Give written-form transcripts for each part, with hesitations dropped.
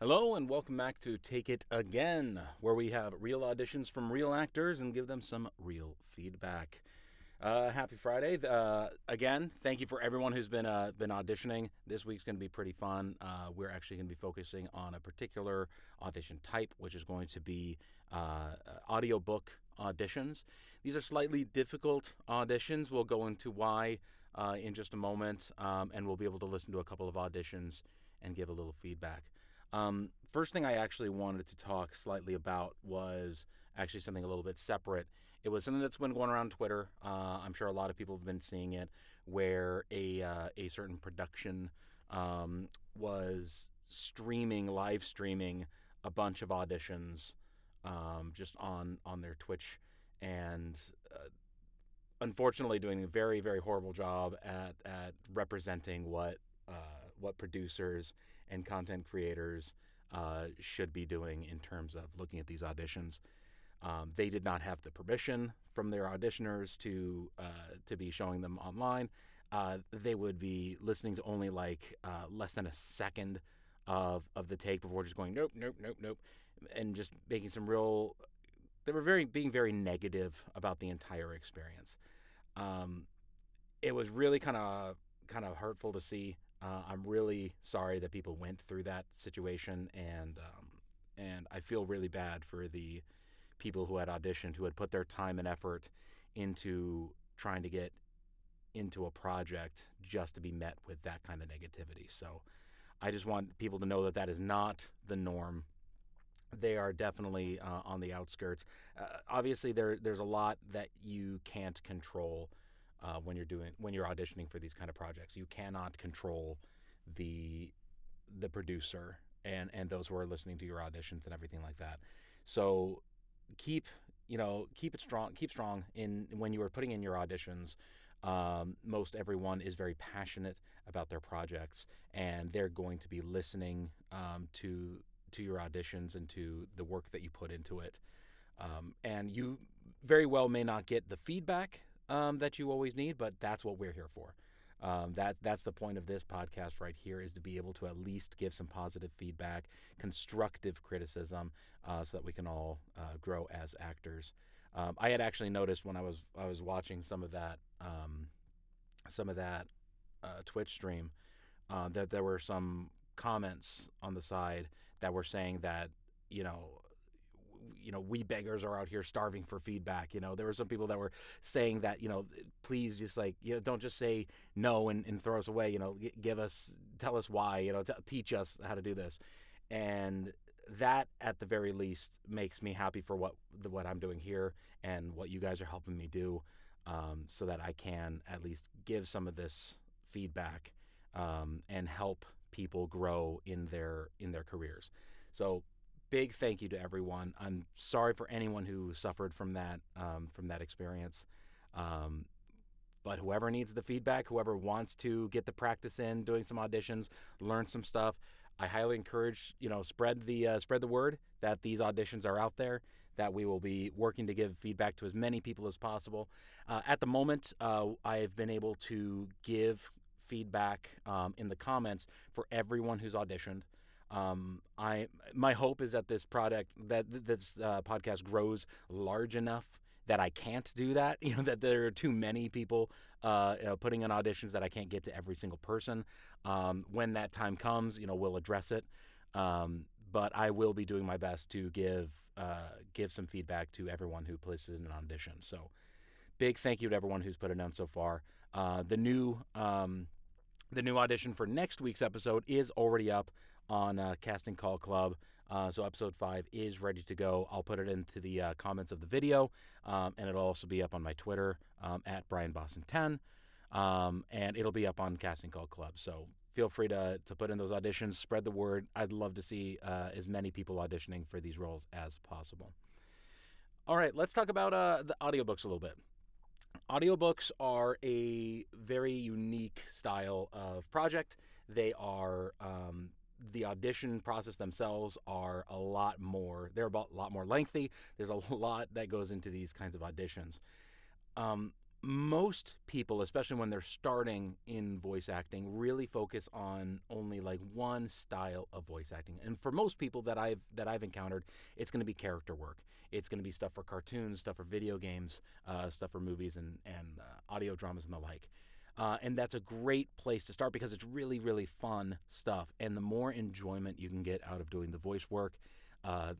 Hello and welcome back to Take It Again, where we have real auditions from real actors and give them some real feedback. Happy Friday. Again, thank you for everyone who's been auditioning. This week's going to be pretty fun. We're actually going to be focusing on a particular audition type, which is going to be audiobook auditions. These are slightly difficult auditions. We'll go into why in just a moment, and we'll be able to listen to a couple of auditions and give a little feedback. First thing I actually wanted to talk slightly about was actually something a little bit separate. It was something that's been going around Twitter. I'm sure a lot of people have been seeing it, where a certain production was live streaming a bunch of auditions just on their Twitch, and unfortunately doing a very, very horrible job at representing what producers and content creators should be doing in terms of looking at these auditions. They did not have the permission from their auditioners to be showing them online. They would be listening to only less than a second of the take before just going nope, nope, nope, nope, and just making some real. They were being very negative about the entire experience. It was really kind of hurtful to see. I'm really sorry that people went through that situation, and I feel really bad for the people who had auditioned, who had put their time and effort into trying to get into a project just to be met with that kind of negativity. So I just want people to know that that is not the norm. They are definitely on the outskirts. Obviously, there's a lot that you can't control when you're auditioning for these kind of projects. You cannot control the producer and those who are listening to your auditions and everything like that. So keep it strong. Keep strong in when you are putting in your auditions. Most everyone is very passionate about their projects, and they're going to be listening to your auditions and to the work that you put into it. And you very well may not get the feedback that you always need, but that's what we're here for. That's the point of this podcast right here, is to be able to at least give some positive feedback, constructive criticism, so that we can all grow as actors. I had actually noticed when I was watching some of that Twitch stream that there were some comments on the side that were saying that we beggars are out here starving for feedback. There were some people that were saying that, please just don't just say no and throw us away. Tell us why. Teach us how to do this, and that at the very least makes me happy for what I'm doing here and what you guys are helping me do, so that I can at least give some of this feedback and help people grow in their careers. So big thank you to everyone. I'm sorry for anyone who suffered from that experience. But whoever needs the feedback, whoever wants to get the practice in, doing some auditions, learn some stuff, I highly encourage, spread the word that these auditions are out there, that we will be working to give feedback to as many people as possible. At the moment, I've been able to give feedback in the comments for everyone who's auditioned. My hope is that this podcast grows large enough that I can't do that. That there are too many people putting in auditions that I can't get to every single person. When that time comes, we'll address it. But I will be doing my best to give some feedback to everyone who places in an audition. So big thank you to everyone who's put it on so far. The new audition for next week's episode is already up on Casting Call Club. So episode 5 is ready to go. I'll put it into the comments of the video, and it'll also be up on my Twitter at BrianBoston10, and it'll be up on Casting Call Club. So feel free to put in those auditions, spread the word. I'd love to see as many people auditioning for these roles as possible. All right, let's talk about the audiobooks a little bit. Audiobooks are a very unique style of project. They are the audition process themselves are a lot more. They're a lot more lengthy. There's a lot that goes into these kinds of auditions. most people, especially when they're starting in voice acting, really focus on only like one style of voice acting. And for most people that I've encountered, it's going to be character work. It's going to be stuff for cartoons, stuff for video games, stuff for movies and audio dramas and the like. And that's a great place to start because it's really, really fun stuff. And the more enjoyment you can get out of doing the voice work,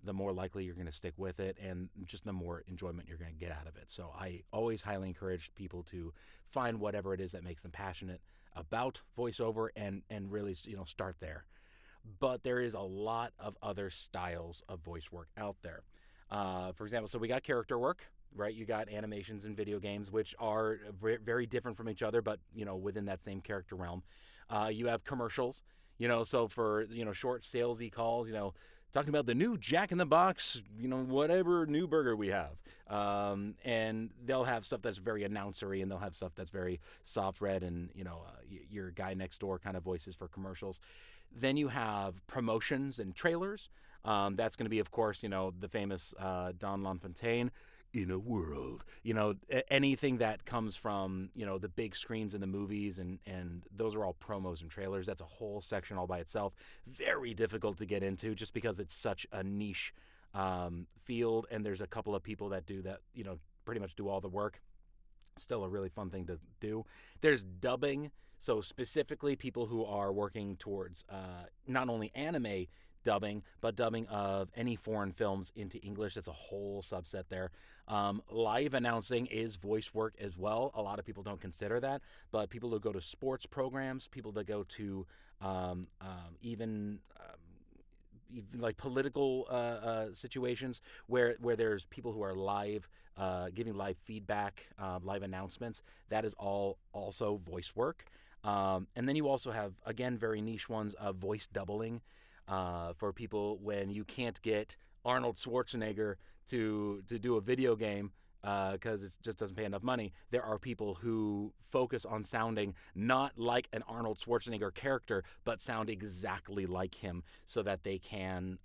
the more likely you're going to stick with it, and just the more enjoyment you're going to get out of it. So I always highly encourage people to find whatever it is that makes them passionate about voiceover, and really start there. But there is a lot of other styles of voice work out there. For example, so we got character work, right? You got animations in video games, which are very different from each other, but within that same character realm. You have commercials, so for short salesy calls, talking about the new Jack in the Box, whatever new burger we have. And they'll have stuff that's very announcery, and they'll have stuff that's very soft read and, your guy next door kind of voices for commercials. Then you have promotions and trailers. That's going to be, of course, the famous Don LaFontaine, in a world, anything that comes from, the big screens in the movies, and those are all promos and trailers. That's a whole section all by itself. Very difficult to get into just because it's such a niche field, and there's a couple of people that do that, pretty much do all the work. Still a really fun thing to do. There's dubbing, so specifically people who are working towards not only anime dubbing, but dubbing of any foreign films into English. That's a whole subset there. Live announcing is voice work as well. A lot of people don't consider that, but people who go to sports programs, people that go to even like political situations where there's people who are live, giving live feedback, live announcements, that is all also voice work. And then you also have, again, very niche ones of voice doubling. For people when you can't get Arnold Schwarzenegger to do a video game because it just doesn't pay enough money. There are people who focus on sounding not like an Arnold Schwarzenegger character, but sound exactly like him, so that they can,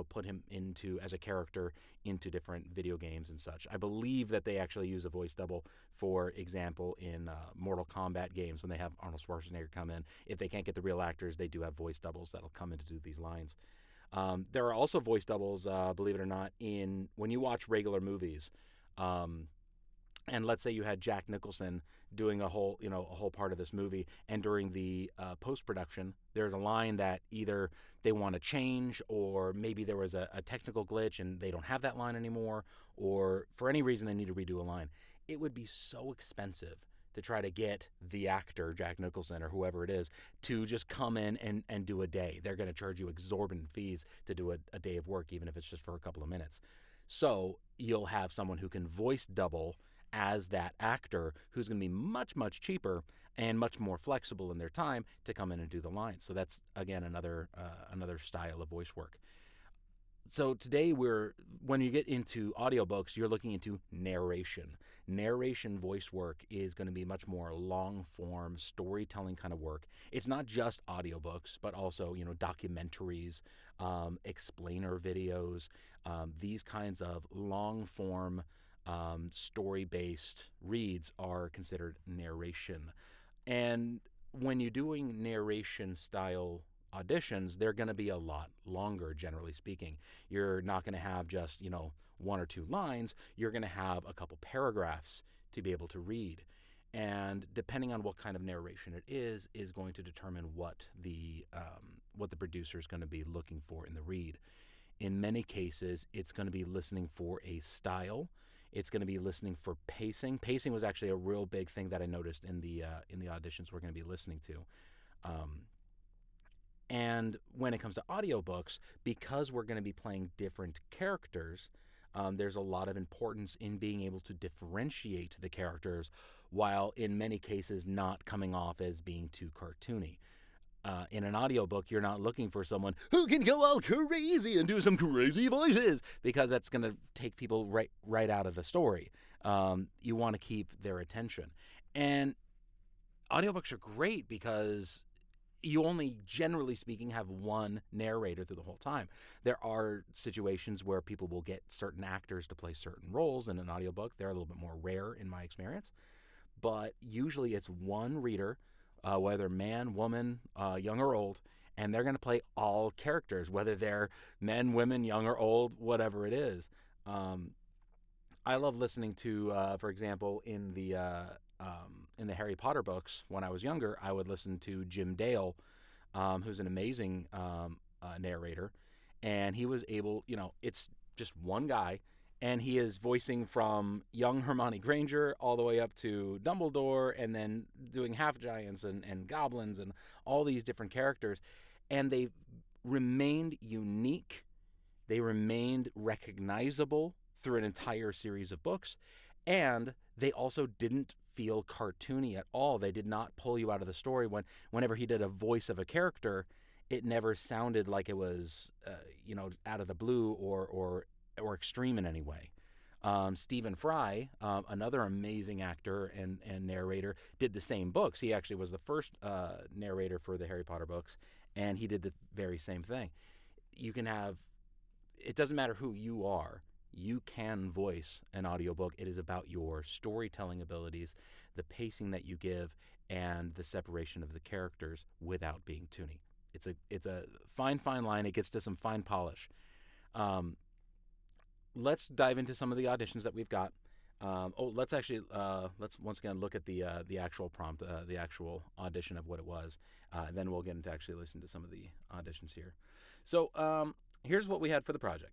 put him into as a character into different video games and such. I believe that they actually use a voice double, for example, in Mortal Kombat games when they have Arnold Schwarzenegger come in. If they can't get the real actors, they do have voice doubles that'll come in to do these lines. There are also voice doubles, believe it or not, in when you watch regular movies. And let's say you had Jack Nicholson doing a whole part of this movie, and during the post-production, there's a line that either they want to change, or maybe there was a technical glitch and they don't have that line anymore, or for any reason they need to redo a line. It would be so expensive to try to get the actor, Jack Nicholson or whoever it is, to just come in and do a day. They're going to charge you exorbitant fees to do a day of work, even if it's just for a couple of minutes. So you'll have someone who can voice double as that actor, who's going to be much, much cheaper and much more flexible in their time to come in and do the lines. So that's, again, another style of voice work. So today when you get into audiobooks, you're looking into narration. Narration voice work is going to be much more long-form storytelling kind of work. It's not just audiobooks, but also, documentaries, explainer videos, these kinds of long-form story-based reads are considered narration. And when you're doing narration style auditions, they're going to be a lot longer, generally speaking. You're not going to have just, one or two lines. You're going to have a couple paragraphs to be able to read. And depending on what kind of narration it is going to determine what the producer is going to be looking for in the read. In many cases, it's going to be listening for a style. It's going to be listening for pacing. Pacing was actually a real big thing that I noticed in the auditions we're going to be listening to. And when it comes to audiobooks, because we're going to be playing different characters, there's a lot of importance in being able to differentiate the characters, while in many cases not coming off as being too cartoony. In an audiobook, you're not looking for someone who can go all crazy and do some crazy voices, because that's going to take people right out of the story. You want to keep their attention. And audiobooks are great because you only, generally speaking, have one narrator through the whole time. There are situations where people will get certain actors to play certain roles in an audiobook. They're a little bit more rare in my experience. but usually it's one reader, whether man, woman, young or old, and they're going to play all characters, whether they're men, women, young or old, whatever it is. Um, I love listening to, for example, in the Harry Potter books when I was younger, I would listen to Jim Dale, who's an amazing narrator, and he was able, it's just one guy, and he is voicing from young Hermione Granger all the way up to Dumbledore, and then doing half giants and goblins and all these different characters, and they remained unique. They remained recognizable through an entire series of books, and they also didn't feel cartoony at all. They did not pull you out of the story. Whenever he did a voice of a character, it never sounded like it was out of the blue or extreme in any way. Stephen Fry, another amazing actor and narrator, did the same books. He actually was the first narrator for the Harry Potter books, and he did the very same thing. You can have, it doesn't matter who you are, you can voice an audiobook. It is about your storytelling abilities, the pacing that you give, and the separation of the characters without being toony. It's a fine line. It gets to some fine polish. Um, let's dive into some of the auditions that we've got. Let's once again look at the actual prompt, the actual audition of what it was, and then we'll get into actually listening to some of the auditions here. So here's what we had for the project.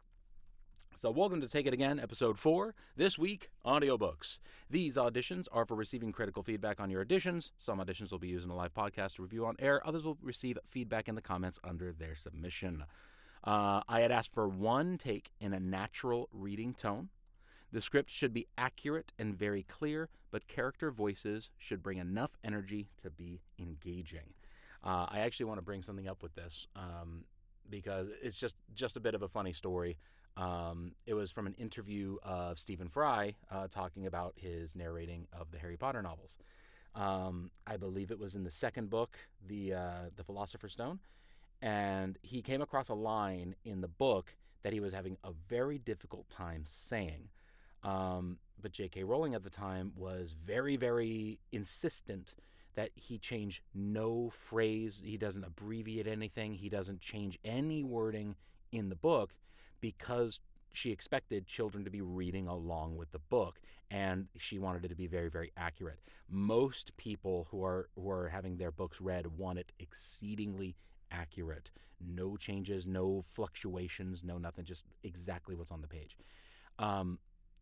So welcome to Take It Again, Episode 4. This week, audiobooks. These auditions are for receiving critical feedback on your auditions. Some auditions will be used in a live podcast to review on air. Others will receive feedback in the comments under their submission. I had asked for one take in a natural reading tone. The script should be accurate and very clear, but character voices should bring enough energy to be engaging. I actually want to bring something up with this because it's just a bit of a funny story. It was from an interview of Stephen Fry talking about his narrating of the Harry Potter novels. I believe it was in the second book, the Philosopher's Stone, and he came across a line in the book that he was having a very difficult time saying. But J.K. Rowling at the time was very, very insistent that he change no phrase. He doesn't abbreviate anything. He doesn't change any wording in the book because she expected children to be reading along with the book, and she wanted it to be very, very accurate. Most people who are having their books read want it exceedingly accurate. No changes, no fluctuations, no nothing, just exactly what's on the page.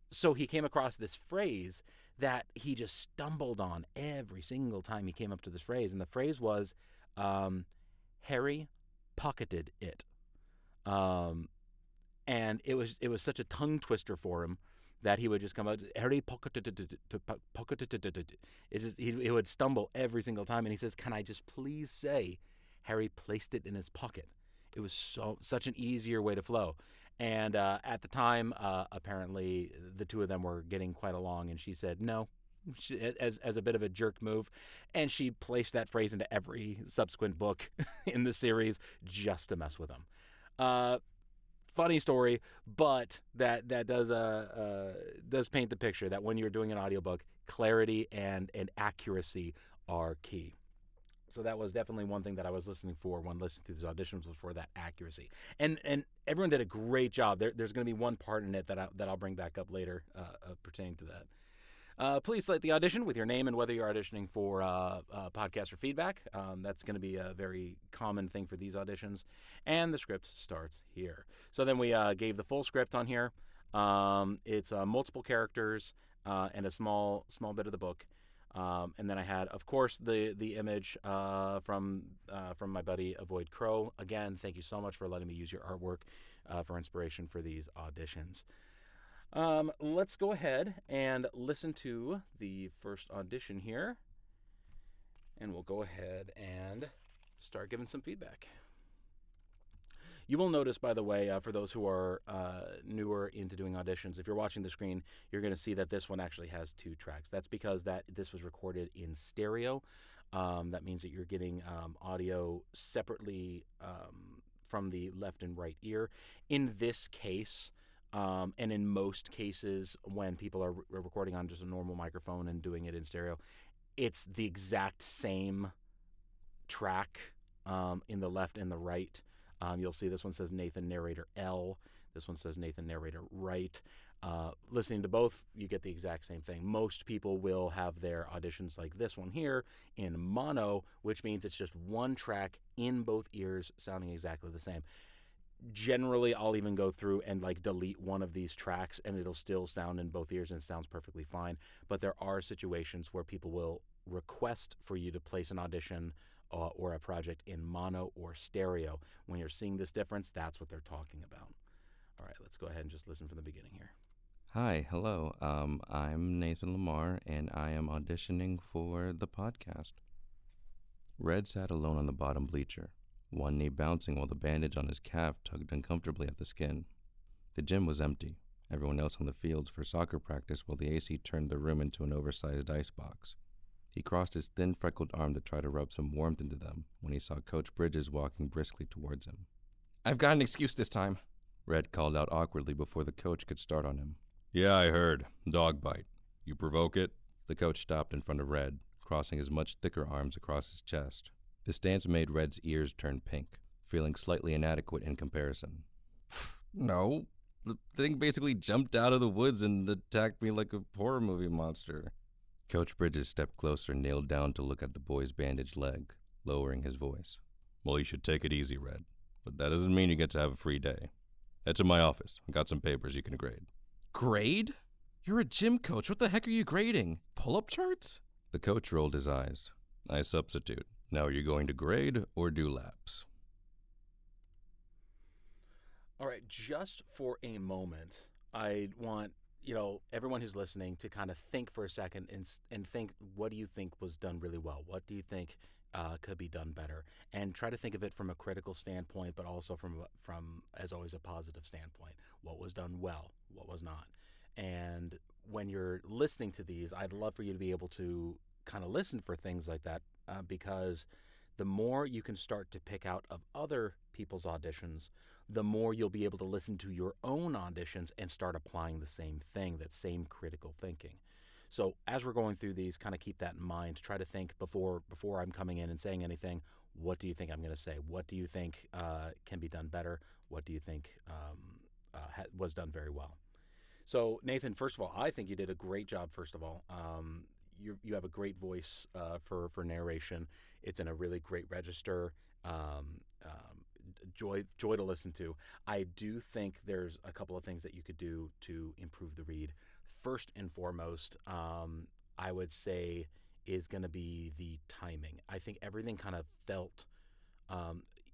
So he came across this phrase that he just stumbled on every single time he came up to this phrase, and the phrase was, Harry pocketed it. And it was such a tongue twister for him that he would just come out, Harry pocketed it. He would stumble every single time, and he says, "Can I just please say, Harry placed it in his pocket?" It was such an easier way to flow. And at the time, apparently, the two of them were getting quite along, and she said no, as a bit of a jerk move, and she placed that phrase into every subsequent book in the series just to mess with him. Funny story, but that does paint the picture that when you're doing an audiobook, clarity and accuracy are key. So that was definitely one thing that I was listening for when listening to these auditions, was for that accuracy. And everyone did a great job. There's going to be one part in it that I'll bring back up later pertaining to that. Please select the audition with your name and whether you're auditioning for podcast or feedback. That's going to be a very common thing for these auditions. And the script starts here. So then we gave the full script on here. It's multiple characters and a small bit of the book. And then I had, of course, the image from my buddy AvoidCrow. Again, thank you so much for letting me use your artwork for inspiration for these auditions. Let's go ahead and listen to the first audition here. And we'll go ahead and start giving some feedback. You will notice, by the way, for those who are newer into doing auditions, if you're watching the screen, you're going to see that this one actually has 2 tracks. That's because this was recorded in stereo. That means that you're getting audio separately from the left and right ear. In this case, And in most cases, when people are recording on just a normal microphone and doing it in stereo, it's the exact same track in the left and the right. You'll see this one says Nathan Narrator L. This one says Nathan Narrator Right. Listening to both, you get the exact same thing. Most people will have their auditions like this one here in mono, which means it's just one track in both ears sounding exactly the same. Generally, I'll even go through and like delete one of these tracks and it'll still sound in both ears and it sounds perfectly fine. But there are situations where people will request for you to place an audition or a project in mono or stereo. When you're seeing this difference, that's what they're talking about. All right, let's go ahead and just listen from the beginning here. Hi, hello. I'm Nathan Lamar, and I am auditioning for the podcast. Red sat alone on the bottom bleacher, one knee bouncing while the bandage on his calf tugged uncomfortably at the skin. The gym was empty, everyone else on the fields for soccer practice while the AC turned the room into an oversized icebox. He crossed his thin, freckled arm to try to rub some warmth into them when he saw Coach Bridges walking briskly towards him. "I've got an excuse this time," Red called out awkwardly before the coach could start on him. "Yeah, I heard. Dog bite. You provoke it?" The coach stopped in front of Red, crossing his much thicker arms across his chest. The stance made Red's ears turn pink, feeling slightly inadequate in comparison. "No. The thing basically jumped out of the woods and attacked me like a horror movie monster." Coach Bridges stepped closer and kneeled down to look at the boy's bandaged leg, lowering his voice. "Well, you should take it easy, Red. But that doesn't mean you get to have a free day. Head to my office. I got some papers you can grade." "Grade? You're a gym coach. What the heck are you grading? Pull-up charts?" The coach rolled his eyes. "I substitute. Now are you going to grade or do laps?" All right, just for a moment, I want everyone who's listening to kind of think for a second and think, what do you think was done really well? What do you think could be done better? And try to think of it from a critical standpoint, but also from as always, a positive standpoint. What was done well? What was not? And when you're listening to these, I'd love for you to be able to kind of listen for things like that because the more you can start to pick out of other people's auditions, the more you'll be able to listen to your own auditions and start applying the same thing, that same critical thinking. So as we're going through these, kind of keep that in mind. Try to think before I'm coming in and saying anything, what do you think I'm going to say? What do you think can be done better? What do you think was done very well? So Nathan, first of all, I think you did a great job, first of all. You have a great voice for narration. It's in a really great register. Joy to listen to. I do think there's a couple of things that you could do to improve the read. First and foremost, I would say is going to be the timing. I think everything kind of felt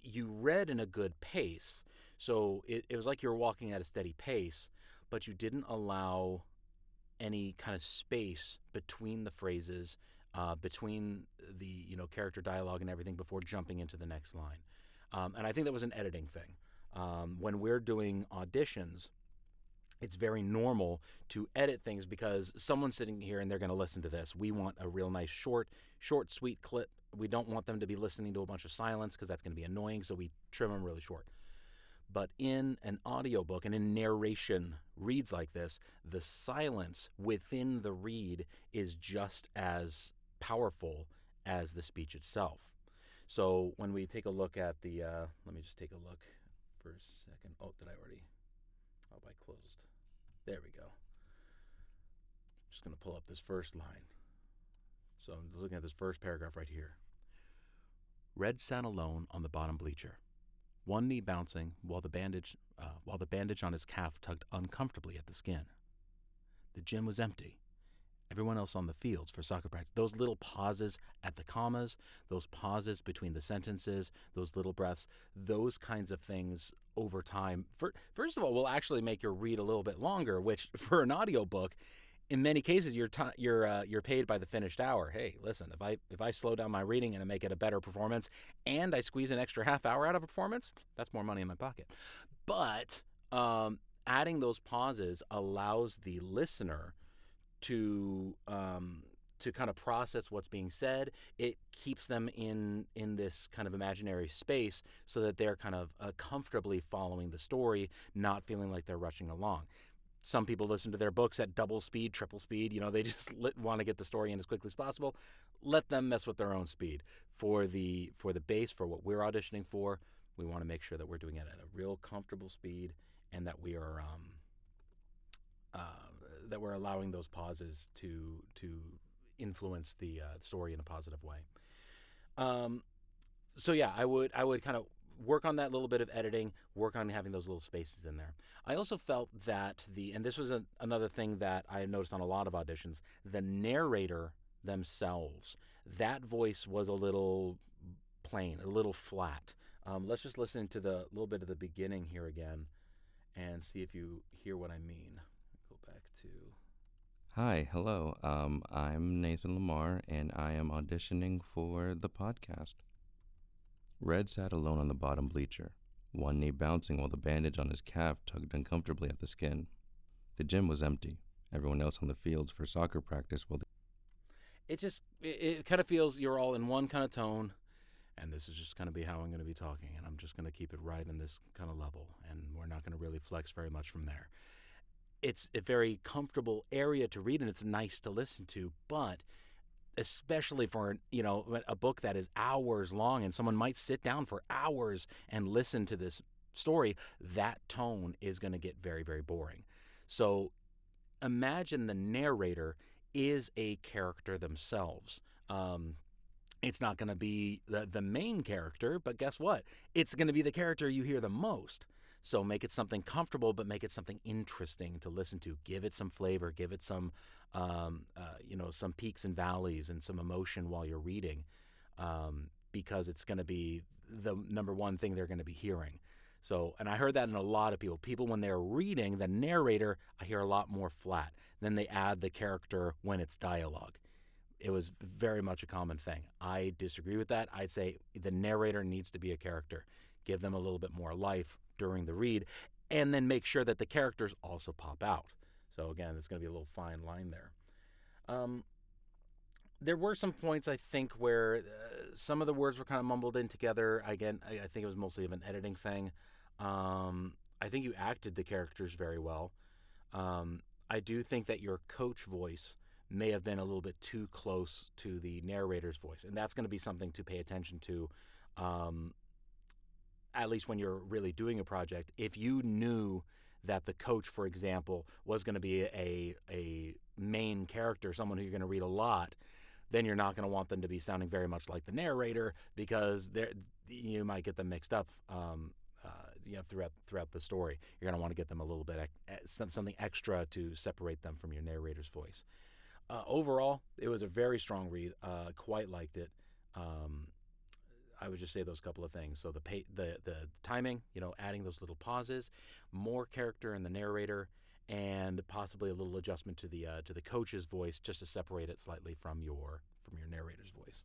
you read in a good pace, so it was like you were walking at a steady pace, but you didn't allow any kind of space between the phrases, between the character dialogue and everything before jumping into the next line. And I think that was an editing thing. When we're doing auditions, it's very normal to edit things because someone's sitting here and they're going to listen to this. We want a real nice short, sweet clip. We don't want them to be listening to a bunch of silence because that's going to be annoying, so we trim them really short. But in an audiobook and in narration reads like this, the silence within the read is just as powerful as the speech itself. So when we take a look at the, let me just take a look for a second. Oh, did I already? Oh, I closed. There we go. Just going to pull up this first line. So I'm looking at this first paragraph right here. Red sat alone on the bottom bleacher, one knee bouncing while the bandage on his calf tugged uncomfortably at the skin. The gym was empty. Everyone else on the fields for soccer practice. Those little pauses at the commas, those pauses between the sentences, those little breaths, those kinds of things over time, first of all, will actually make your read a little bit longer, which for an audiobook, in many cases, you're paid by the finished hour. Hey, listen, if I slow down my reading and I make it a better performance, and I squeeze an extra half hour out of a performance, that's more money in my pocket. But adding those pauses allows the listener to to kind of process what's being said. It keeps them in this kind of imaginary space so that they're kind of comfortably following the story, not feeling like they're rushing along. Some people listen to their books at double speed, triple speed. They just want to get the story in as quickly as possible. Let them mess with their own speed. For the base, for what we're auditioning for, we want to make sure that we're doing it at a real comfortable speed, and that we are that we're allowing those pauses to influence the story in a positive way. So yeah, I would kind of work on that little bit of editing, work on having those little spaces in there. I also felt that and this was another thing that I noticed on a lot of auditions, the narrator themselves, that voice was a little plain, a little flat. Let's just listen to the little bit of the beginning here again and see if you hear what I mean. Go back to... Hi, hello. I'm Nathan Lamar, and I am auditioning for the podcast. Red sat alone on the bottom bleacher, one knee bouncing while the bandage on his calf tugged uncomfortably at the skin. The gym was empty. Everyone else on the fields for soccer practice it kind of feels you're all in one kind of tone, and this is just going to be how I'm going to be talking, and I'm just going to keep it right in this kind of level, and we're not going to really flex very much from there. It's a very comfortable area to read, and it's nice to listen to, but especially for a book that is hours long, and someone might sit down for hours and listen to this story, that tone is going to get very, very boring. So imagine the narrator is a character themselves. It's not going to be the main character, but guess what? It's going to be the character you hear the most. So make it something comfortable, but make it something interesting to listen to. Give it some flavor. Give it some, some peaks and valleys and some emotion while you're reading, because it's going to be the number one thing they're going to be hearing. So, and I heard that in a lot of people. People, when they're reading, the narrator, I hear a lot more flat. Then they add the character when it's dialogue. It was very much a common thing. I disagree with that. I'd say the narrator needs to be a character. Give them a little bit more life during the read, and then make sure that the characters also pop out. So again, it's going to be a little fine line there. There were some points, I think, where some of the words were kind of mumbled in together. Again, I think it was mostly of an editing thing. I think you acted the characters very well. I do think that your coach voice may have been a little bit too close to the narrator's voice, and that's going to be something to pay attention to, at least when you're really doing a project. If you knew that the coach, for example, was going to be a main character, someone who you're going to read a lot, then you're not going to want them to be sounding very much like the narrator, because you might get them mixed up throughout the story. You're going to want to get them a little bit something extra to separate them from your narrator's voice. Overall, it was a very strong read. Quite liked it. I would just say those couple of things. So the timing, adding those little pauses, more character in the narrator, and possibly a little adjustment to the coach's voice, just to separate it slightly from your narrator's voice.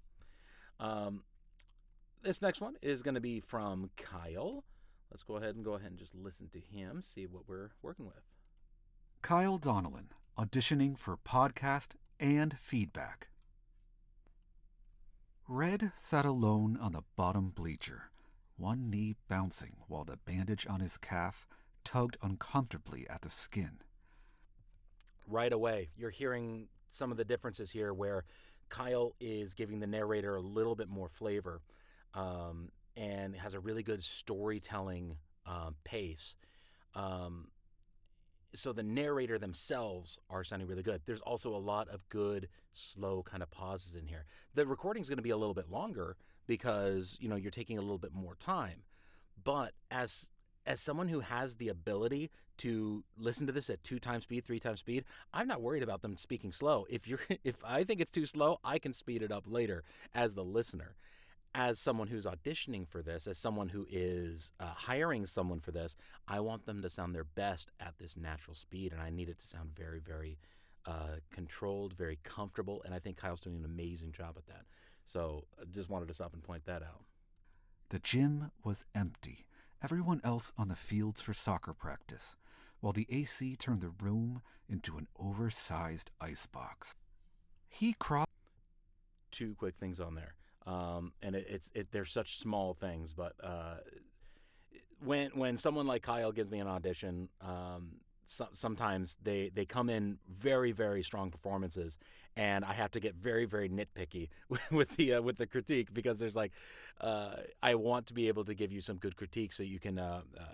This next one is going to be from Kyle. Let's go ahead and just listen to him, see what we're working with. Kyle Donnellan, auditioning for podcast and feedback. Red sat alone on the bottom bleacher, one knee bouncing while the bandage on his calf tugged uncomfortably at the skin. Right away, you're hearing some of the differences here, where Kyle is giving the narrator a little bit more flavor, and has a really good storytelling pace. So the narrator themselves are sounding really good. There's also a lot of good, slow kind of pauses in here. The recording is going to be a little bit longer because, you're taking a little bit more time. But as someone who has the ability to listen to this at 2 times speed, 3 times speed, I'm not worried about them speaking slow. If I think it's too slow, I can speed it up later as the listener. As someone who's auditioning for this, as someone who is hiring someone for this, I want them to sound their best at this natural speed, and I need it to sound very, very controlled, very comfortable, and I think Kyle's doing an amazing job at that. So I just wanted to stop and point that out. The gym was empty. Everyone else on the fields for soccer practice, while the AC turned the room into an oversized icebox. He crossed two quick things on there. And they're such small things, but when someone like Kyle gives me an audition, sometimes they come in very, very strong performances, and I have to get very, very nitpicky with the critique, because there's like I want to be able to give you some good critique so you can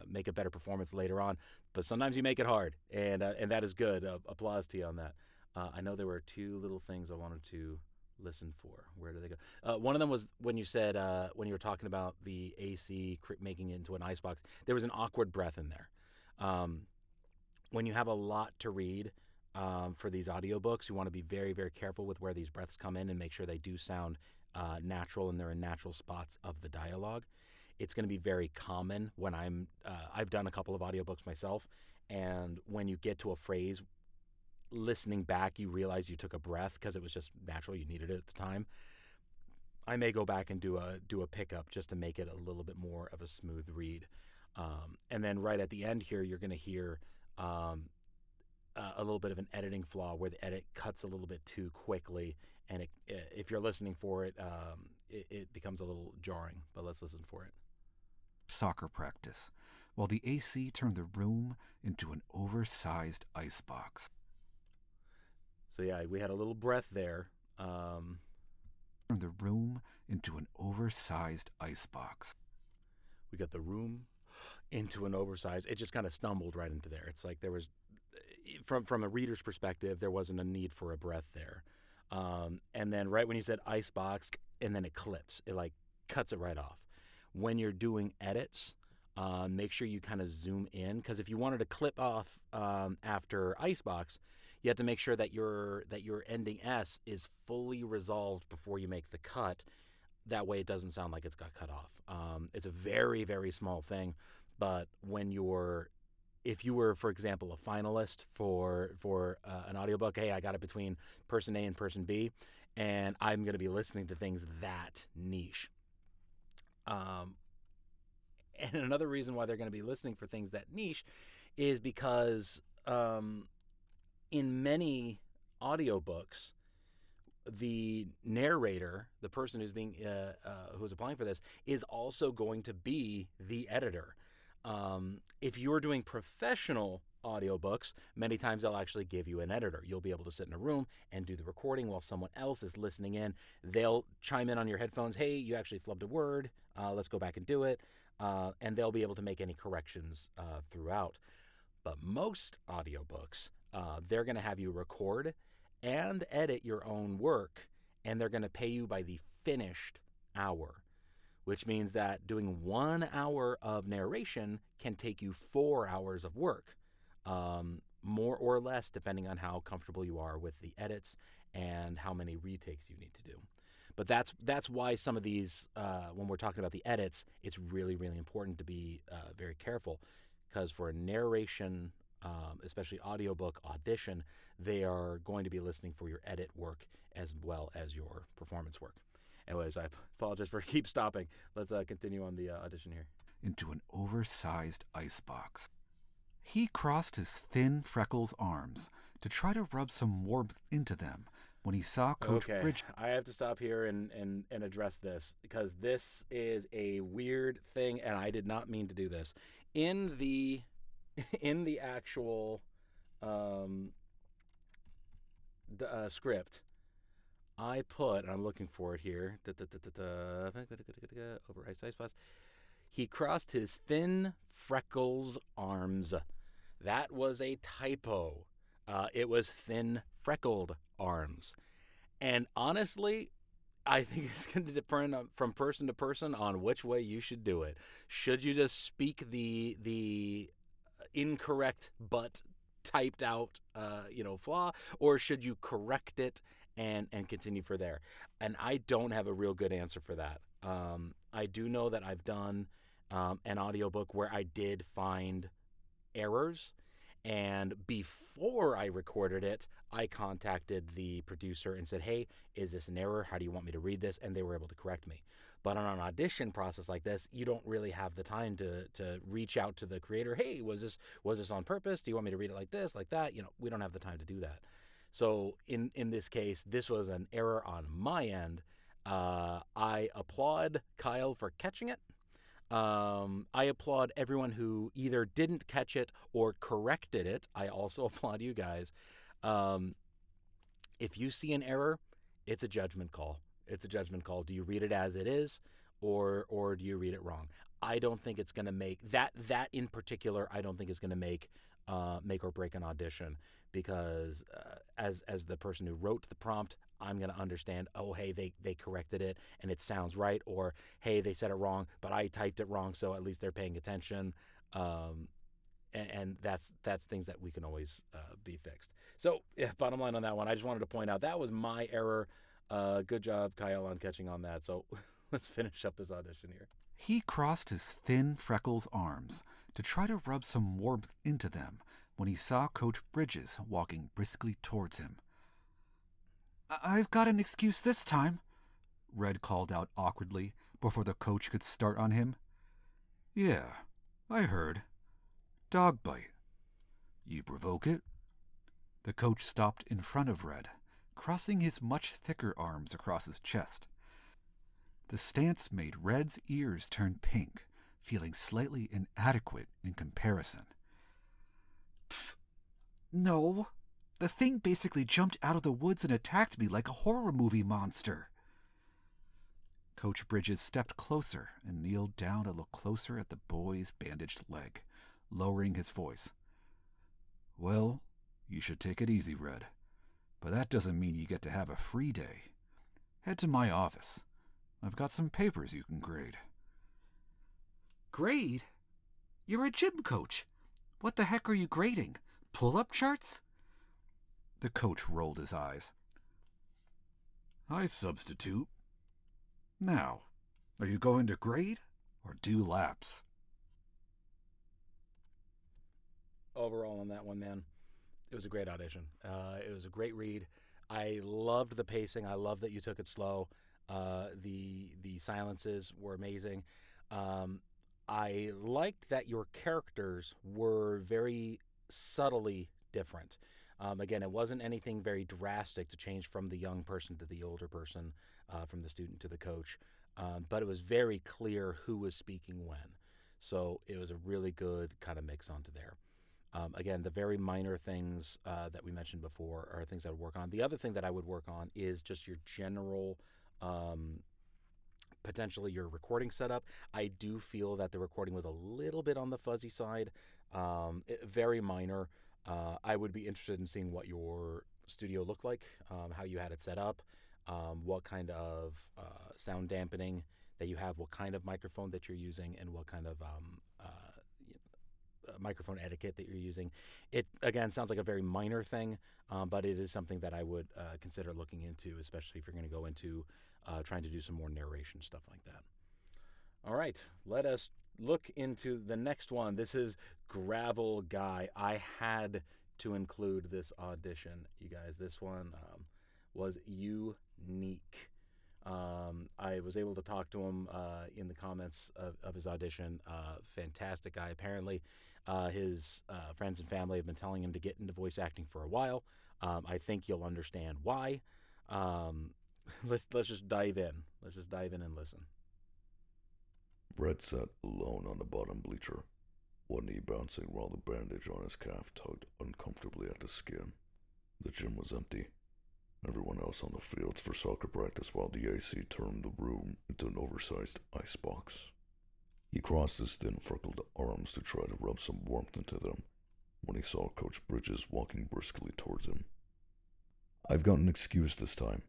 make a better performance later on. But sometimes you make it hard, and that is good. Applause to you on that. I know there were two little things I wanted to listen for. Where do they go? One of them was when you said when you were talking about the AC making it into an icebox. There was an awkward breath in there. When you have a lot to read for these audiobooks, you want to be very, very careful with where these breaths come in and make sure they do sound natural and they're in natural spots of the dialogue. It's going to be very common when I've done a couple of audiobooks myself, and when you get to a phrase, listening back, you realize you took a breath because it was just natural. You needed it at the time. I may go back and do a pickup just to make it a little bit more of a smooth read. And then right at the end here, you're going to hear a little bit of an editing flaw where the edit cuts a little bit too quickly, and if you're listening for it, it becomes a little jarring. But let's listen for it. Soccer practice, while the AC turned the room into an oversized icebox. So yeah, we had a little breath there. Turned the room into an oversized icebox. We got the room into an oversized. It just kind of stumbled right into there. It's like there was, from a reader's perspective, there wasn't a need for a breath there. And then right when you said icebox, and then it clips. It like cuts it right off. When you're doing edits, make sure you kind of zoom in, because if you wanted to clip off after icebox, you have to make sure that your ending S is fully resolved before you make the cut. That way it doesn't sound like it's got cut off. It's a very, very small thing, but if you were, for example, a finalist for an audiobook, hey, I got it between person A and person B, and I'm going to be listening to things that niche. And another reason why they're going to be listening for things that niche is because in many audiobooks, the narrator, the person who's applying for this, is also going to be the editor. If you're doing professional audiobooks, many times they'll actually give you an editor. You'll be able to sit in a room and do the recording while someone else is listening in. They'll chime in on your headphones, hey, you actually flubbed a word, let's go back and do it, and they'll be able to make any corrections throughout. But most audiobooks, they're going to have you record and edit your own work, and they're going to pay you by the finished hour, which means that doing 1 hour of narration can take you 4 hours of work, more or less, depending on how comfortable you are with the edits and how many retakes you need to do. But that's why some of these, when we're talking about the edits, it's really, really important to be very careful, because for a narration, especially audiobook audition, they are going to be listening for your edit work as well as your performance work. Anyways, I apologize for keep stopping. Let's continue on the audition here. Into an oversized icebox. He crossed his thin Freckles' arms to try to rub some warmth into them when he saw Coach Bridge. I have to stop here and address this, because this is a weird thing, and I did not mean to do this. In the actual script, I put, and I'm looking for it here, over ice spots. He crossed his thin Freckles' arms. That was a typo. It was thin freckled arms. And honestly, I think it's going to depend from person to person on which way you should do it. Should you just speak the incorrect but typed out flaw, or should you correct it and continue for there? And I don't have a real good answer for that. I do know that I've done an audiobook where I did find errors, and before I recorded it, I contacted the producer and said, hey, is this an error? How do you want me to read this? And they were able to correct me. But on an audition process like this, you don't really have the time to reach out to the creator. Hey, was this on purpose? Do you want me to read it like this, like that? We don't have the time to do that. So in this case, this was an error on my end. I applaud Kyle for catching it. I applaud everyone who either didn't catch it or corrected it. I also applaud you guys. Um, if you see an error, it's a judgment call. It's a judgment call. Do you read it as it is, or do you read it wrong? I don't think it's going to make that in particular. I don't think is going to make or break an audition, because as the person who wrote the prompt, I'm going to understand, oh, hey, they corrected it and it sounds right, or hey, they said it wrong, but I typed it wrong, so at least they're paying attention. And that's things that we can always be fixed. So, yeah, bottom line on that one, I just wanted to point out that was my error. Good job, Kyle, on catching on that. So let's finish up this audition here. He crossed his thin Freckles' arms to try to rub some warmth into them when he saw Coach Bridges walking briskly towards him. "I've got an excuse this time," Red called out awkwardly before the coach could start on him. "Yeah, I heard. Dog bite. You provoke it?" The coach stopped in front of Red, crossing his much thicker arms across his chest. The stance made Red's ears turn pink, feeling slightly inadequate in comparison. "Pfft, no. The thing basically jumped out of the woods and attacked me like a horror movie monster." Coach Bridges stepped closer and kneeled down to look closer at the boy's bandaged leg, lowering his voice. "Well, you should take it easy, Red. But that doesn't mean you get to have a free day. Head to my office. I've got some papers you can grade." "Grade? You're a gym coach. What the heck are you grading? Pull-up charts?" The coach rolled his eyes. "I substitute. Now, are you going to grade or do laps?" Overall on that one, man, it was a great audition. It was a great read. I loved the pacing. I love that you took it slow. The silences were amazing. I liked that your characters were very subtly different. Again, it wasn't anything very drastic to change from the young person to the older person, from the student to the coach, but it was very clear who was speaking when. So it was a really good kind of mix onto there. Again, the very minor things that we mentioned before are things I would work on. The other thing that I would work on is just your general, potentially your recording setup. I do feel that the recording was a little bit on the fuzzy side, very minor. I would be interested in seeing what your studio looked like, how you had it set up, what kind of sound dampening that you have, what kind of microphone that you're using, and what kind of microphone etiquette that you're using. It, again, sounds like a very minor thing, but it is something that I would consider looking into, especially if you're going to go into trying to do some more narration stuff like that. All right, let us look into the next one. This is Gravel Guy. I had to include this audition, you guys. This one was unique. I was able to talk to him in the comments of his audition. Fantastic guy. Apparently, his friends and family have been telling him to get into voice acting for a while. I think you'll understand why. Let's just dive in. Let's just dive in and listen. Red sat alone on the bottom bleacher, one knee bouncing while the bandage on his calf tugged uncomfortably at the skin. The gym was empty. Everyone else on the fields for soccer practice while the AC turned the room into an oversized icebox. He crossed his thin freckled arms to try to rub some warmth into them when he saw Coach Bridges walking briskly towards him. "I've got an excuse this time,"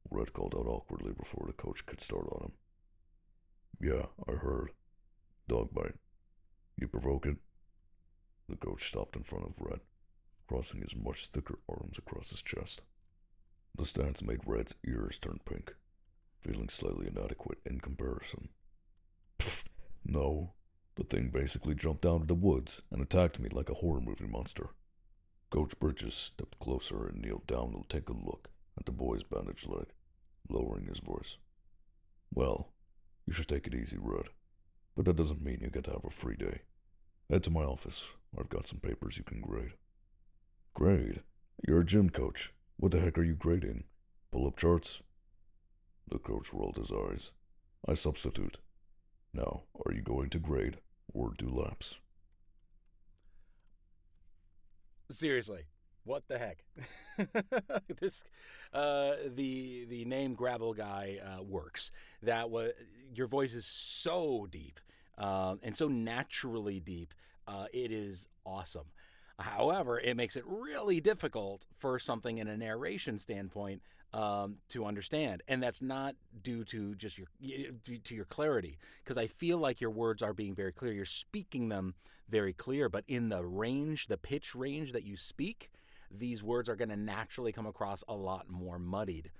Red called out awkwardly before the coach could start on him. "Yeah, I heard. Dog bite. You provoke it?" The coach stopped in front of Red, crossing his much thicker arms across his chest. The stance made Red's ears turn pink, feeling slightly inadequate in comparison. "Pfft, no. The thing basically jumped out of the woods and attacked me like a horror movie monster." Coach Bridges stepped closer and kneeled down to take a look at the boy's bandaged leg, lowering his voice. "Well, you should take it easy, Red, but that doesn't mean you get to have a free day. Head to my office. I've got some papers you can grade." "Grade? You're a gym coach. What the heck are you grading? Pull up charts? The coach rolled his eyes. I substitute. Now, are you going to grade or do laps? Seriously, what the heck? This, the name Gravel Guy works. Your voice is so deep, and so naturally deep. It is awesome. However, it makes it really difficult for something in a narration standpoint to understand, and that's not due to just due to your clarity, because I feel like your words are being very clear. You're speaking them very clear, but in the pitch range that you speak, these words are going to naturally come across a lot more muddied.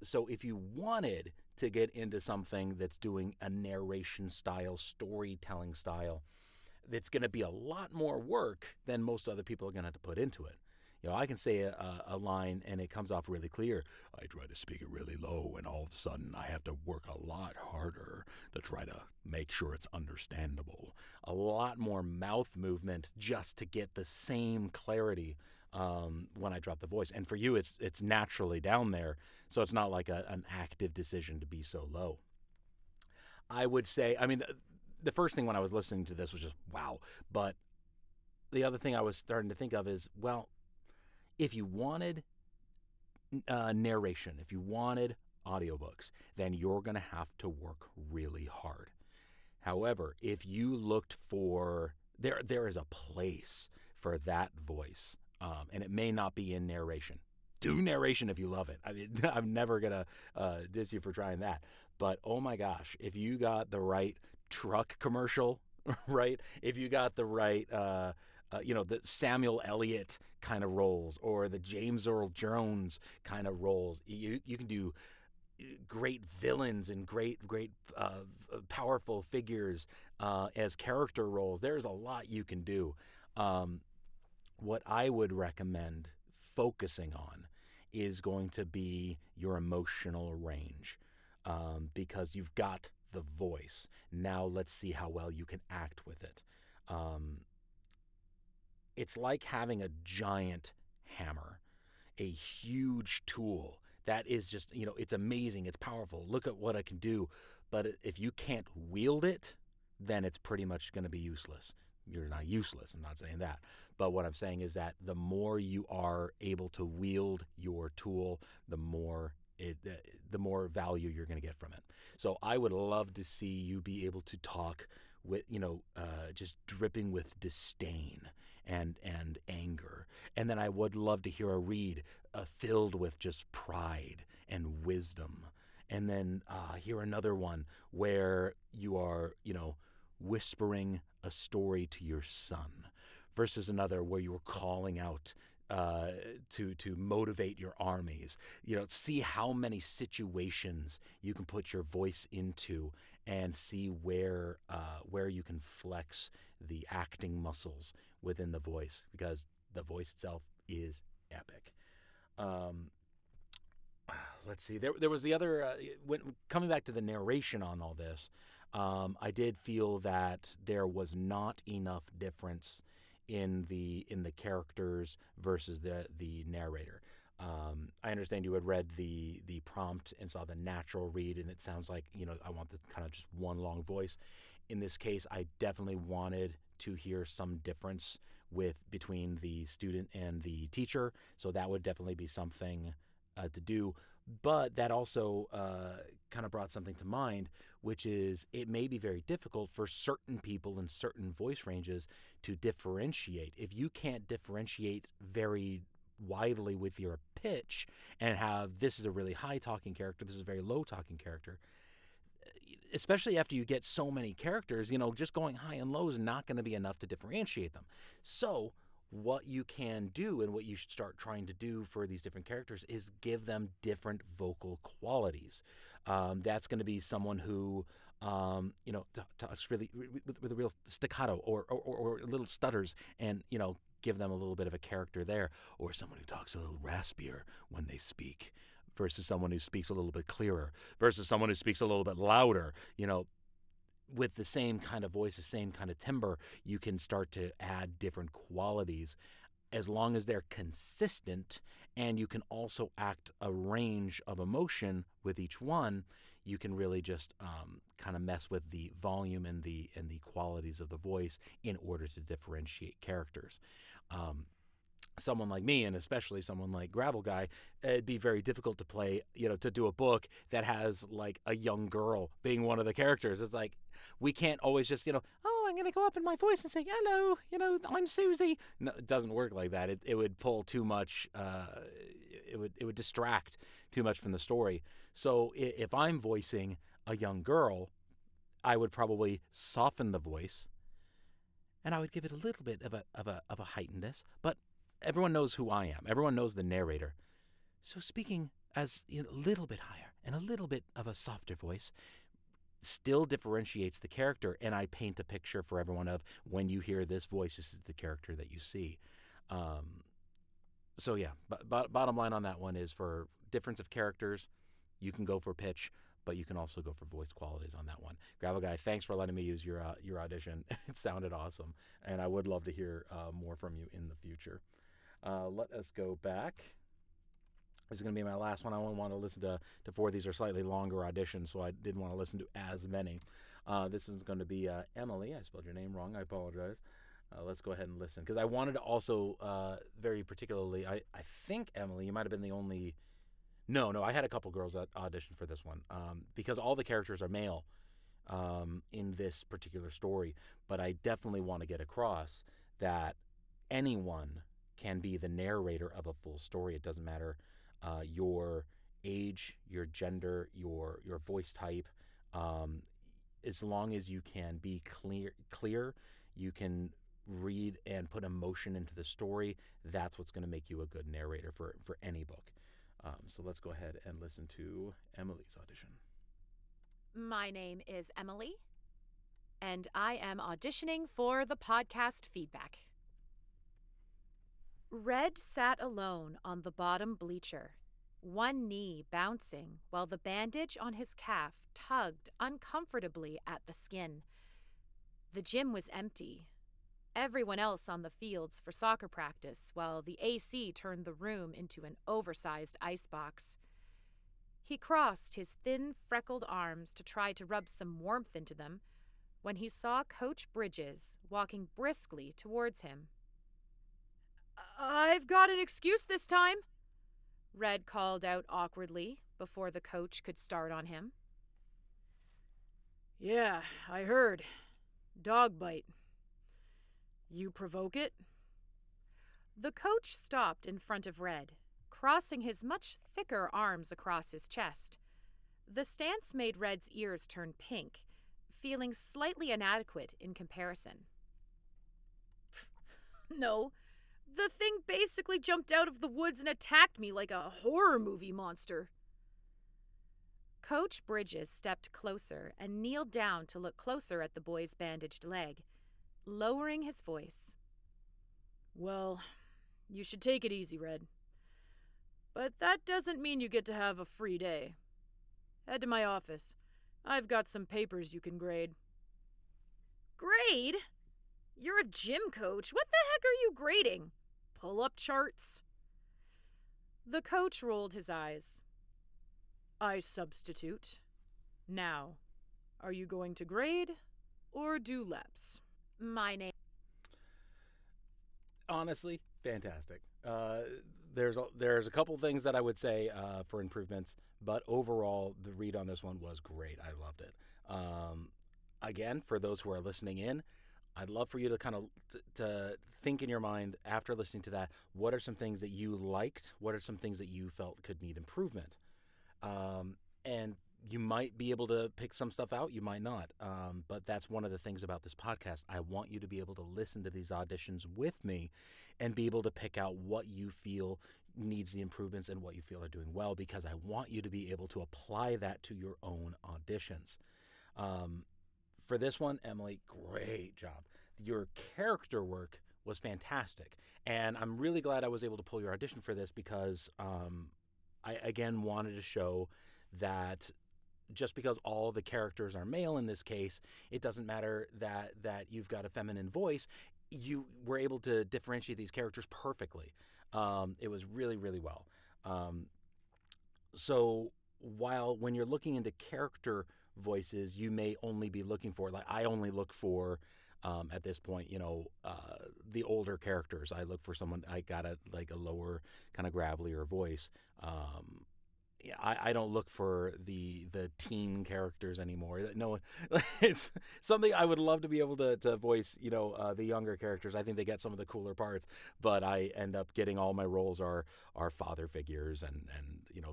So if you wanted to get into something that's doing a narration style, storytelling style, it's going to be a lot more work than most other people are going to have to put into it. I can say a line and it comes off really clear. I try to speak it really low, and all of a sudden I have to work a lot harder to try to make sure it's understandable. A lot more mouth movement just to get the same clarity when I drop the voice. And for you, it's naturally down there, so it's not like an active decision to be so low. I would say, the first thing when I was listening to this was just wow. But the other thing I was starting to think of is, well, if you wanted narration, if you wanted audiobooks, then you're going to have to work really hard. However, if you looked for, there is a place for that voice, and it may not be in narration. Do narration if you love it. I'm never going to diss you for trying that. But oh my gosh, if you got the right truck commercial, right? If you got the right, the Samuel Elliott kind of roles, or the James Earl Jones kind of roles, you can do great villains and great powerful figures as character roles. There's a lot you can do. What I would recommend focusing on is going to be your emotional range, because you've got the voice. Now let's see how well you can act with it. It's like having a giant hammer, a huge tool that is just, it's amazing, it's powerful, look at what I can do. But if you can't wield it, then it's pretty much going to be useless. You're not useless, I'm not saying that. But what I'm saying is that the more you are able to wield your tool, the more value you're going to get from it. So I would love to see you be able to talk with, just dripping with disdain and anger. And then I would love to hear a read filled with just pride and wisdom. And then hear another one where you are, whispering a story to your son, versus another where you were calling out to motivate your armies. See how many situations you can put your voice into, and see where you can flex the acting muscles within the voice, because the voice itself is epic. Let's see. There was the other when coming back to the narration on all this. I did feel that there was not enough difference in the characters versus the narrator. I understand you had read the prompt and saw the natural read, and it sounds like, I want the kind of just one long voice. In this case, I definitely wanted to hear some difference between the student and the teacher, so that would definitely be something to do. But that also kind of brought something to mind, which is it may be very difficult for certain people in certain voice ranges to differentiate. If you can't differentiate very widely with your pitch and have, this is a really high talking character, this is a very low talking character, especially after you get so many characters, just going high and low is not going to be enough to differentiate them. So what you can do, and what you should start trying to do for these different characters, is give them different vocal qualities. That's going to be someone who, talks really with a real staccato or little stutters, and, give them a little bit of a character there. Or someone who talks a little raspier when they speak, versus someone who speaks a little bit clearer, versus someone who speaks a little bit louder. With the same kind of voice, the same kind of timbre, you can start to add different qualities. as long as they're consistent and you can also act a range of emotion with each one, you can really just kind of mess with the volume and the qualities of the voice in order to differentiate characters. Someone like me, and especially someone like Gravel Guy, it'd be very difficult to play, to do a book that has like a young girl being one of the characters. It's like, we can't always just, oh, I'm going to go up in my voice and say, hello, I'm Susie. No, it doesn't work like that. It would pull too much, it would distract too much from the story. So if I'm voicing a young girl, I would probably soften the voice and I would give it a little bit of a heightenedness, but everyone knows who I am. Everyone knows the narrator. So speaking as a little bit higher and a little bit of a softer voice still differentiates the character, and I paint a picture for everyone of, when you hear this voice, this is the character that you see. So yeah, bottom line on that one is, for difference of characters, you can go for pitch, but you can also go for voice qualities on that one. Gravel Guy, thanks for letting me use your audition. It sounded awesome, and I would love to hear more from you in the future. Let us go back. This is going to be my last one. I only want to listen to 4. These are slightly longer auditions, so I didn't want to listen to as many. This is going to be Emily. I spelled your name wrong. I apologize. Let's go ahead and listen, because I wanted to also, very particularly, I think, Emily, you might have been the only... No, I had a couple girls that auditioned for this one, because all the characters are male in this particular story, but I definitely want to get across that anyone can be the narrator of a full story. It doesn't matter your age, your gender, your voice type. As long as you can be clear, you can read and put emotion into the story. That's what's going to make you a good narrator for any book. So let's go ahead and listen to Emily's audition. My name is Emily, and I am auditioning for the podcast feedback. Red sat alone on the bottom bleacher, one knee bouncing while the bandage on his calf tugged uncomfortably at the skin. The gym was empty. Everyone else on the fields for soccer practice, while the AC turned the room into an oversized icebox. He crossed his thin, freckled arms to try to rub some warmth into them when he saw Coach Bridges walking briskly towards him. "I've got an excuse this time," Red called out awkwardly before the coach could start on him. "Yeah, I heard. Dog bite. You provoke it?" The coach stopped in front of Red, crossing his much thicker arms across his chest. The stance made Red's ears turn pink, feeling slightly inadequate in comparison. "No. The thing basically jumped out of the woods and attacked me like a horror movie monster." Coach Bridges stepped closer and kneeled down to look closer at the boy's bandaged leg, lowering his voice. "Well, you should take it easy, Red. But that doesn't mean you get to have a free day. Head to my office. I've got some papers you can grade." "Grade? You're a gym coach. What the heck are you grading? Pull-up charts?" The coach rolled his eyes. "I substitute. Now, are you going to grade or do laps?" "My name..." Honestly, fantastic. There's a couple things that I would say for improvements, but overall, the read on this one was great. I loved it. Again, for those who are listening in, I'd love for you to kind of to think in your mind after listening to that, what are some things that you liked? What are some things that you felt could need improvement? And you might be able to pick some stuff out, you might not. But that's one of the things about this podcast. I want you to be able to listen to these auditions with me and be able to pick out what you feel needs the improvements and what you feel are doing well, because I want you to be able to apply that to your own auditions. For this one, Emily, great job. Your character work was fantastic. And I'm really glad I was able to pull your audition for this, because I, again, wanted to show that just because all the characters are male in this case, it doesn't matter that you've got a feminine voice. You were able to differentiate these characters perfectly. It was really, really well. So while when you're looking into character voices, you may only be looking for, like I only look for, at this point, the older characters. I look for someone, I got a lower kind of gravelier voice. Yeah, I don't look for the teen characters anymore. No, it's something I would love to be able to voice. The younger characters. I think they get some of the cooler parts, but I end up getting all my roles are father figures and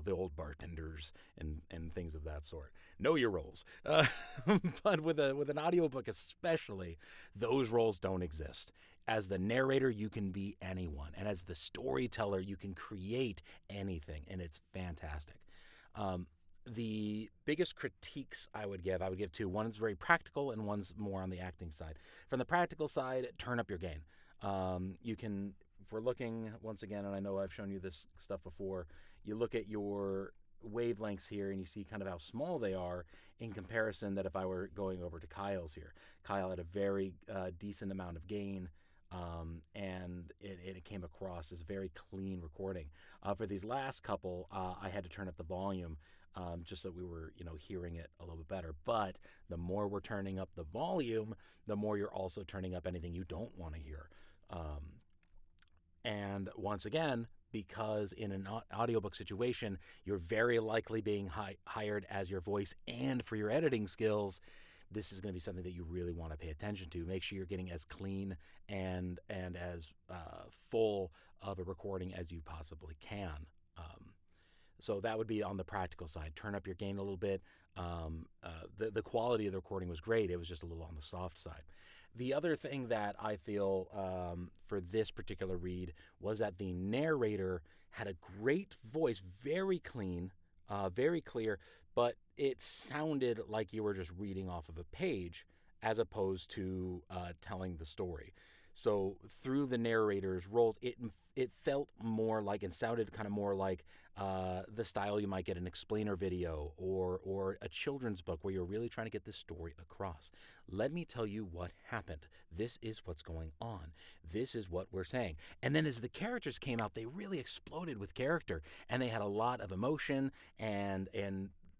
the old bartenders and things of that sort. Know your roles, but with an audiobook especially, those roles don't exist. As the narrator, you can be anyone, and as the storyteller, you can create anything, and it's fantastic. The biggest critiques I would give two. One is very practical, and one's more on the acting side. From the practical side, turn up your gain. You can, if we're looking once again, and I know I've shown you this stuff before, you look at your wavelengths here and you see kind of how small they are in comparison that if I were going over to Kyle's here. Kyle had a very decent amount of gain. And it came across as a very clean recording. For these last couple, I had to turn up the volume just so we were, hearing it a little bit better. But the more we're turning up the volume, the more you're also turning up anything you don't want to hear. And once again, because in an audiobook situation, you're very likely being hired as your voice and for your editing skills, this is going to be something that you really want to pay attention to. Make sure you're getting as clean and as full of a recording as you possibly can. So that would be on the practical side. Turn up your gain a little bit. The quality of the recording was great. It was just a little on the soft side. The other thing that I feel for this particular read was that the narrator had a great voice, very clean, very clear, but it sounded like you were just reading off of a page as opposed to telling the story. So through the narrator's roles, it felt more like and sounded kind of more like the style you might get an explainer video or a children's book where you're really trying to get this story across. Let me tell you what happened. This is what's going on. This is what we're saying. And then as the characters came out, they really exploded with character, and they had a lot of emotion, and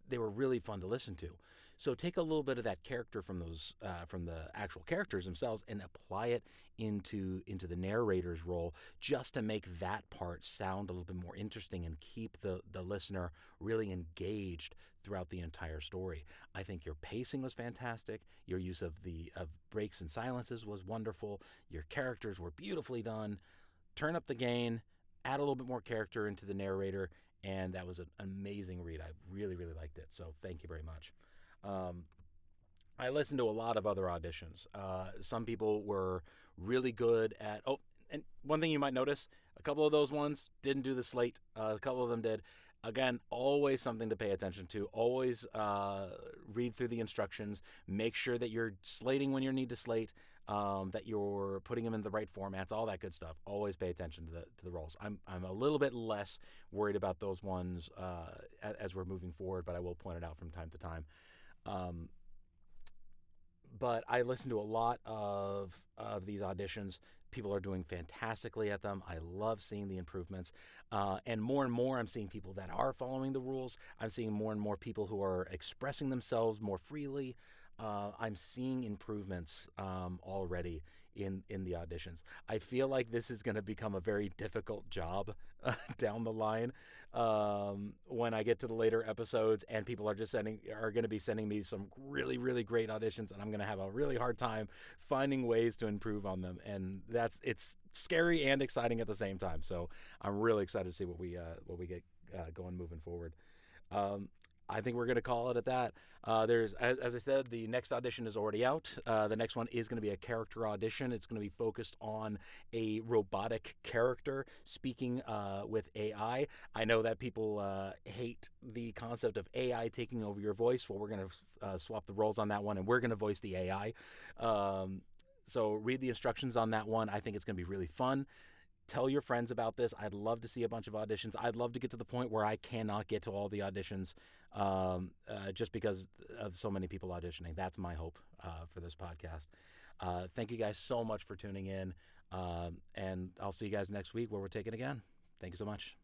they were really fun to listen to. So take a little bit of that character from those from the actual characters themselves and apply it into the narrator's role, just to make that part sound a little bit more interesting and keep the listener really engaged throughout the entire story. I think your pacing was fantastic. Your use of breaks and silences was wonderful. Your characters were beautifully done. Turn up the gain, add a little bit more character into the narrator, and that was an amazing read. I really, really liked it. So thank you very much. I listened to a lot of other auditions. Some people were really good at, and one thing you might notice, a couple of those ones didn't do the slate. A couple of them did. Again, always something to pay attention to. Always read through the instructions. Make sure that you're slating when you need to slate, that you're putting them in the right formats, all that good stuff. Always pay attention to the roles. I'm a little bit less worried about those ones as we're moving forward, but I will point it out from time to time. But I listened to a lot of these auditions. People are doing fantastically at them. I love seeing the improvements. And more I'm seeing people that are following the rules. I'm seeing more and more people who are expressing themselves more freely. I'm seeing improvements already in the auditions. I feel like this is going to become a very difficult job down the line when I get to the later episodes, and people are going to be sending me some really, really great auditions, and I'm going to have a really hard time finding ways to improve on them. And it's scary and exciting at the same time. So I'm really excited to see what we get going moving forward. I think we're going to call it at that. As I said, the next audition is already out. The next one is going to be a character audition. It's going to be focused on a robotic character speaking with AI. I know that people hate the concept of AI taking over your voice. Well, we're going to swap the roles on that one, and we're going to voice the AI. So read the instructions on that one. I think it's going to be really fun. tell your friends about this. I'd love to see a bunch of auditions. I'd love to get to the point where I cannot get to all the auditions just because of so many people auditioning. That's my hope for this podcast. Thank you guys so much for tuning in, and I'll see you guys next week where we're taking again. Thank you so much.